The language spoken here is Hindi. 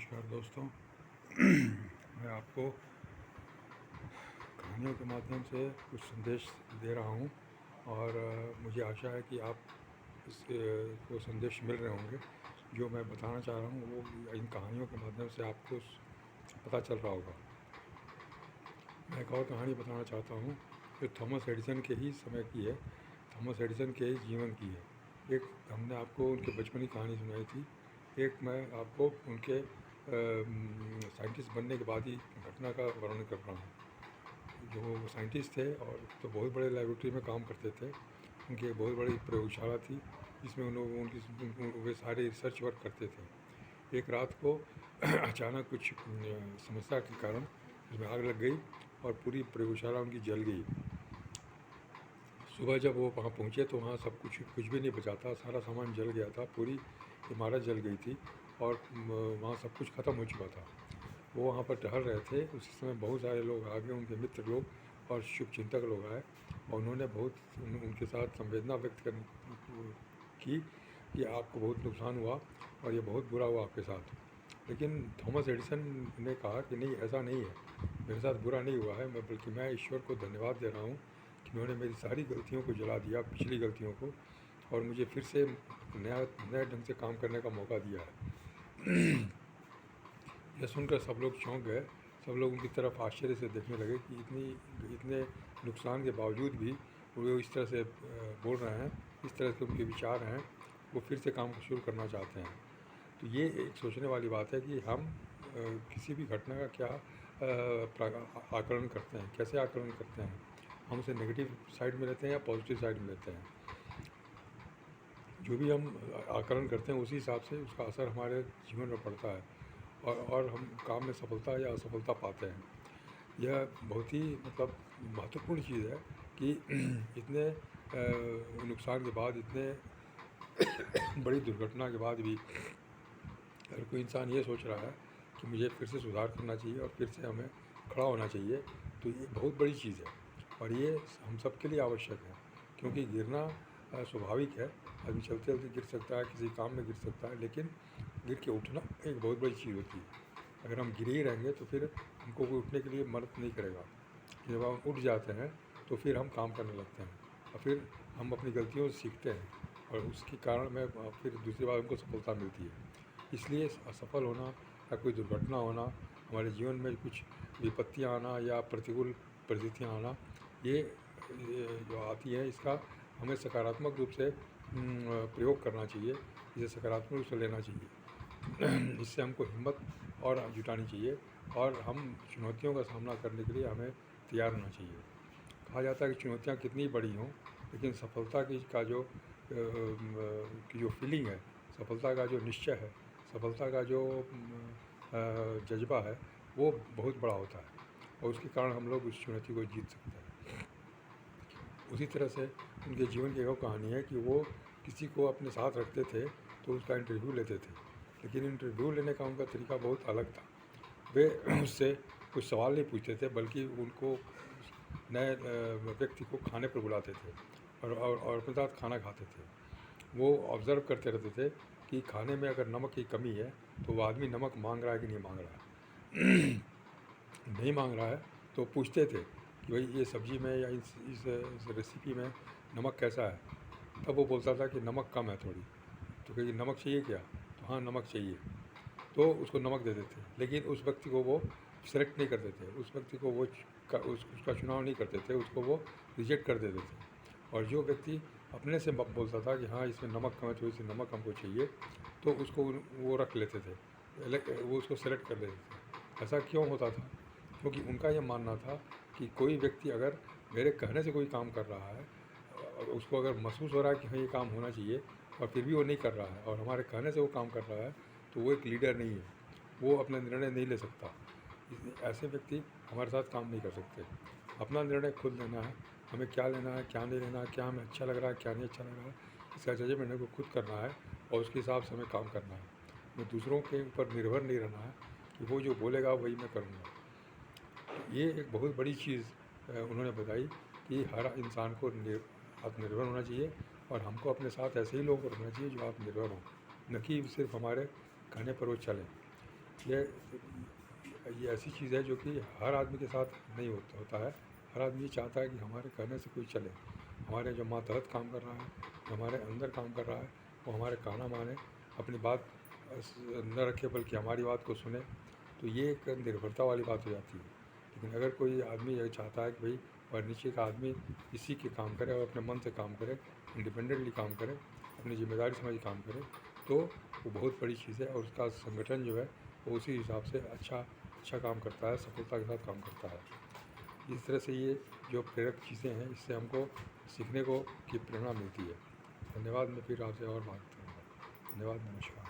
नमस्कार दोस्तों। मैं आपको कहानियों के माध्यम से कुछ संदेश दे रहा हूँ और मुझे आशा है कि आप को संदेश मिल रहे होंगे। जो मैं बताना चाह रहा हूँ वो इन कहानियों के माध्यम से आपको पता चल रहा होगा। मैं एक और कहानी बताना चाहता हूँ जो थॉमस एडिसन के ही समय की है, थॉमस एडिसन के ही जीवन की है। एक हमने आपको उनके बचपन की कहानी सुनाई थी, एक मैं आपको उनके साइंटिस्ट बनने के बाद ही घटना का वर्णन कर रहा हूँ। जो वो साइंटिस्ट थे और तो बहुत बड़े लेबोरेटरी में काम करते थे। उनकी एक बहुत बड़ी प्रयोगशाला थी जिसमें वे सारे रिसर्च वर्क करते थे। एक रात को अचानक कुछ समस्या के कारण उसमें आग लग गई और पूरी प्रयोगशाला उनकी जल गई। सुबह जब वो वहाँ पहुँचे तो वहाँ सब कुछ भी नहीं बचा था, सारा सामान जल गया था, पूरी इमारत जल गई थी और वहाँ सब कुछ ख़त्म हो चुका था। वो वहाँ पर टहल रहे थे, उसी समय बहुत सारे लोग आ गए, उनके मित्र लोग और शुभचिंतक लोग आए और उन्होंने उनके साथ संवेदना व्यक्त की कि आपको बहुत नुकसान हुआ और ये बहुत बुरा हुआ आपके साथ। लेकिन थॉमस एडिसन ने कहा कि नहीं, ऐसा नहीं है, मेरे साथ बुरा नहीं हुआ है, बल्कि मैं ईश्वर को धन्यवाद दे रहा हूँ कि उन्होंने मेरी सारी गलतियों को जला दिया, पिछली गलतियों को, और मुझे फिर से नए ढंग से काम करने का मौका दिया है। यह सुनकर सब लोग चौंक गए, सब लोग उनकी तरफ आश्चर्य से देखने लगे कि इतने नुकसान के बावजूद भी वो इस तरह से बोल रहे हैं, इस तरह के उनके विचार हैं, वो फिर से काम शुरू करना चाहते हैं। तो ये एक सोचने वाली बात है कि हम किसी भी घटना का क्या आकलन करते हैं, कैसे आकलन करते हैं। हम उसे नेगेटिव साइड में लेते हैं या पॉजिटिव साइड में लेते हैं। जो भी हम आकलन करते हैं उसी हिसाब से उसका असर हमारे जीवन में पड़ता है और हम काम में सफलता या असफलता पाते हैं। यह बहुत ही महत्वपूर्ण चीज़ है कि इतने नुकसान के बाद, इतने बड़ी दुर्घटना के बाद भी अगर कोई इंसान ये सोच रहा है कि मुझे फिर से सुधार करना चाहिए और फिर से हमें खड़ा होना चाहिए, तो ये बहुत बड़ी चीज़ है और ये हम सब के लिए आवश्यक है। क्योंकि गिरना स्वाभाविक है, आदमी चलते चलते गिर सकता है, किसी काम में गिर सकता है, लेकिन गिर के उठना एक बहुत बड़ी चीज़ होती है। अगर हम गिरे ही रहेंगे तो फिर हमको कोई उठने के लिए मदद नहीं करेगा। जब हम उठ जाते हैं तो फिर हम काम करने लगते हैं और फिर हम अपनी गलतियों से सीखते हैं और उसके कारण में फिर दूसरी बार हमको सफलता मिलती है। इसलिए असफल होना या कोई दुर्घटना होना, हमारे जीवन में कुछ विपत्तियाँ आना या प्रतिकूल परिस्थितियाँ आना, ये जो आती है, इसका हमें सकारात्मक रूप से प्रयोग करना चाहिए, इसे सकारात्मक रूप से लेना चाहिए। इससे हमको हिम्मत और जुटानी चाहिए और हम चुनौतियों का सामना करने के लिए हमें तैयार होना चाहिए। कहा जाता है कि चुनौतियाँ कितनी बड़ी हों, लेकिन सफलता की जो फीलिंग है, सफलता का जो निश्चय है, सफलता का जो जज्बा है, वो बहुत बड़ा होता है और उसके कारण हम लोग उस चुनौती को जीत सकते हैं। उसी तरह से उनके जीवन की एक कहानी है कि वो किसी को अपने साथ रखते थे तो उसका इंटरव्यू लेते थे, लेकिन इंटरव्यू लेने का उनका तरीका बहुत अलग था। वे उससे कुछ सवाल नहीं पूछते थे, बल्कि उनको नए व्यक्ति को खाने पर बुलाते थे और अपने साथ खाना खाते थे। वो ऑब्ज़र्व करते रहते थे कि खाने में अगर नमक की कमी है तो वो आदमी नमक मांग रहा है कि नहीं मांग रहा है। नहीं मांग रहा है तो पूछते थे कि भाई ये सब्ज़ी में या इस रेसिपी में नमक कैसा है। तब वो बोलता था कि नमक कम है थोड़ी। तो कहिए नमक चाहिए क्या? तो हाँ, नमक चाहिए। तो उसको नमक दे देते, लेकिन उस व्यक्ति को वो सेलेक्ट नहीं करते थे, उस व्यक्ति को वो उसका चुनाव नहीं करते थे, उसको वो रिजेक्ट कर देते थे। और जो व्यक्ति अपने से बोलता था कि हाँ, इसमें नमक कम है, थोड़ी सी नमक हमको चाहिए, तो उसको वो रख लेते थे, वो उसको सेलेक्ट कर देते थे। ऐसा क्यों होता था? क्योंकि उनका ये मानना था कि कोई व्यक्ति अगर मेरे कहने से कोई काम कर रहा है, उसको अगर महसूस हो रहा है कि हाँ, ये काम होना चाहिए, और फिर भी वो नहीं कर रहा है और हमारे कहने से वो काम कर रहा है, तो वो एक लीडर नहीं है, वो अपना निर्णय नहीं ले सकता। ऐसे व्यक्ति हमारे साथ काम नहीं कर सकते। अपना निर्णय खुद लेना है, हमें क्या लेना है, क्या नहीं लेना है, क्या हमें अच्छा लग रहा है, क्या नहीं अच्छा लग रहा है, इसका जजमेंट हमको खुद करना है और उसके हिसाब से हमें काम करना है। हमें दूसरों के ऊपर निर्भर नहीं रहना है कि वो जो बोलेगा वही मैं करूँगा। ये एक बहुत बड़ी चीज़ उन्होंने बताई कि हर इंसान को आत्मनिर्भर होना चाहिए और हमको अपने साथ ऐसे ही लोग रखना चाहिए जो आत्मनिर्भर हों, न कि सिर्फ हमारे कहने पर वो चलें। ये ऐसी चीज़ है जो कि हर आदमी के साथ नहीं होता है। हर आदमी ये चाहता है कि हमारे कहने से कोई चले, हमारे जो मातहत काम कर रहा है, जो हमारे अंदर काम कर रहा है, वो हमारे कहना माने, अपनी बात न रखे बल्कि हमारी बात को सुने। तो ये एक निर्भरता वाली बात हो जाती है। लेकिन अगर कोई आदमी ये चाहता है कि भाई और नीचे का आदमी इसी के काम करे और अपने मन से काम करे, इंडिपेंडेंटली काम करे, अपनी जिम्मेदारी समझ के काम करे, तो वो बहुत बड़ी चीज़ है और उसका संगठन जो है वो उसी हिसाब से अच्छा काम करता है, सफलता के साथ काम करता है। इस तरह से ये जो प्रेरक चीज़ें हैं, इससे हमको सीखने को की प्रेरणा मिलती है। धन्यवाद। मैं फिर आपसे और बात करूँगा। धन्यवाद, नमस्कार।